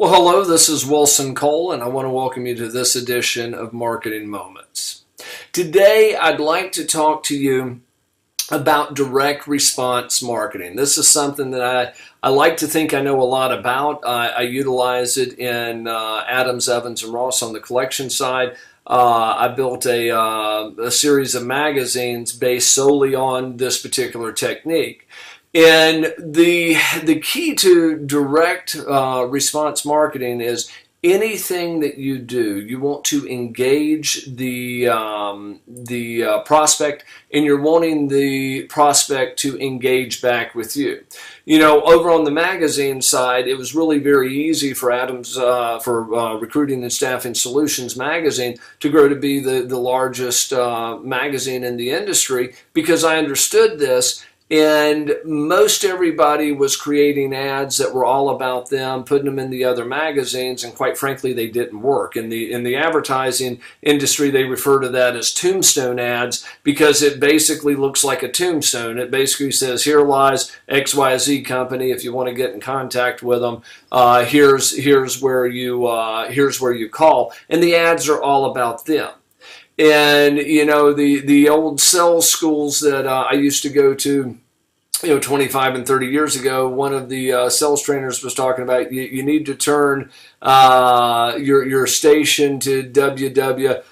Well, hello, this is Wilson Cole, and I want to welcome you to this edition of Marketing Moments. Today, I'd like to talk to you about direct response marketing. This is something that I like to think I know a lot about. I utilize it in Adams, Evans, and Ross on the collection side. I built a series of magazines based solely on this particular technique. And the key to direct response marketing is anything that you do, you want to engage the prospect, and you're wanting the prospect to engage back with you. You know, over on the magazine side, it was really very easy for Adams, for Recruiting and Staffing Solutions magazine to grow to be the largest magazine in the industry because I understood this. And most everybody was creating ads that were all about them, putting them in the other magazines, and quite frankly, they didn't work. In the advertising industry, they refer to that as tombstone ads because it basically looks like a tombstone. It basically says, here lies XYZ company. If you want to get in contact with them, here's where you call. And the ads are all about them. And, you know, the old sales schools that I used to go to, 25 and 30 years ago, one of the sales trainers was talking about you need to turn your station to WWFM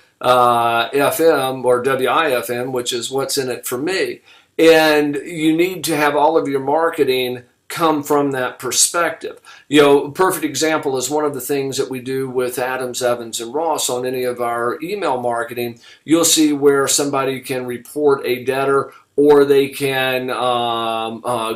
or WIFM, which is what's in it for me. And you need to have all of your marketing come from that perspective. A perfect example is one of the things that we do with Adams, Evans, and Ross on any of our email marketing. You'll see where somebody can report a debtor, or they can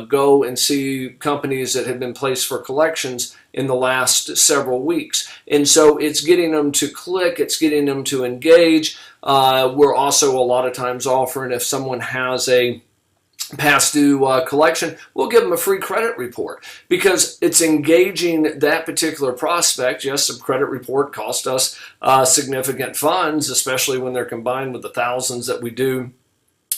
go and see companies that have been placed for collections in the last several weeks. And so it's getting them to click, it's getting them to engage. We're also a lot of times offering, if someone has a past due collection, we'll give them a free credit report because it's engaging that particular prospect. Yes, a credit report costs us significant funds, especially when they're combined with the thousands that we do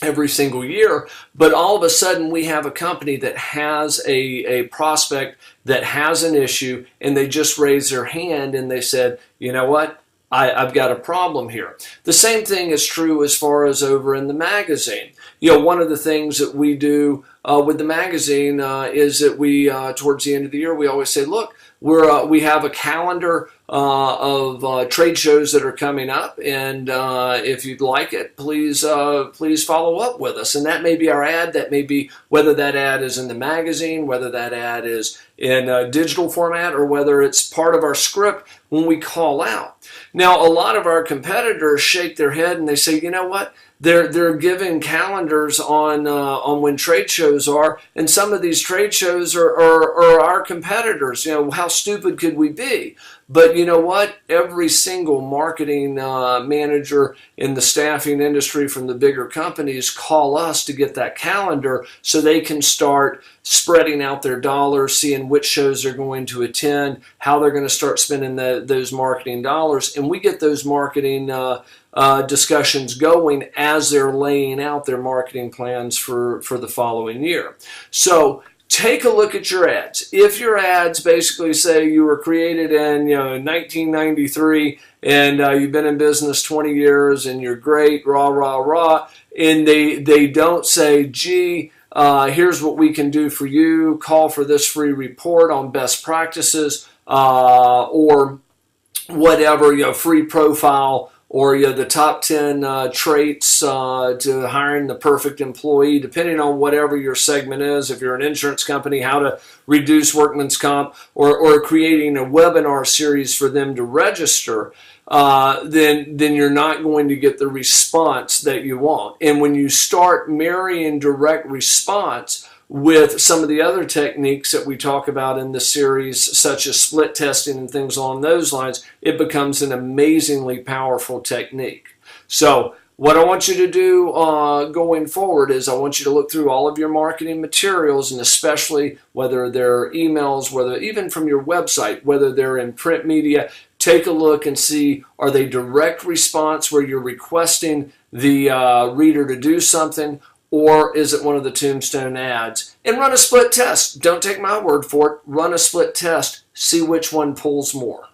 every single year. But all of a sudden we have a company that has a prospect that has an issue, and they just raised their hand and they said, you know what? I've got a problem here. The same thing is true as far as over in the magazine. One of the things that we do with the magazine is that we, towards the end of the year, we always say, look, we have a calendar of trade shows that are coming up, and if you'd like it, please follow up with us. And that may be our ad. That may be whether that ad is in the magazine, whether that ad is in a digital format, or whether it's part of our script when we call out. Now, a lot of our competitors shake their head and they say, you know what? They're giving calendars on when trade shows are, and some of these trade shows are our competitors. How stupid could we be? But you know what? Every single marketing manager in the staffing industry from the bigger companies call us to get that calendar so they can start spreading out their dollars, seeing which shows they're going to attend, how they're going to start spending those marketing dollars. And we get those marketing discussions going as they're laying out their marketing plans for the following year. So take a look at your ads. If your ads basically say you were created in 1993 and you've been in business 20 years and you're great, rah, rah, rah, and they don't say, gee, here's what we can do for you, call for this free report on best practices, or whatever, free profile, or the top 10 traits to hiring the perfect employee, depending on whatever your segment is. If you're an insurance company, how to reduce workman's comp, or creating a webinar series for them to register, then you're not going to get the response that you want. And when you start marrying direct response with some of the other techniques that we talk about in the series, such as split testing and things along those lines, it becomes an amazingly powerful technique. So what I want you to do going forward is I want you to look through all of your marketing materials, and especially whether they're emails, whether even from your website, whether they're in print media, take a look and see, are they direct response where you're requesting the reader to do something, or is it one of the tombstone ads? And run a split test. Don't take my word for it. Run a split test. See which one pulls more.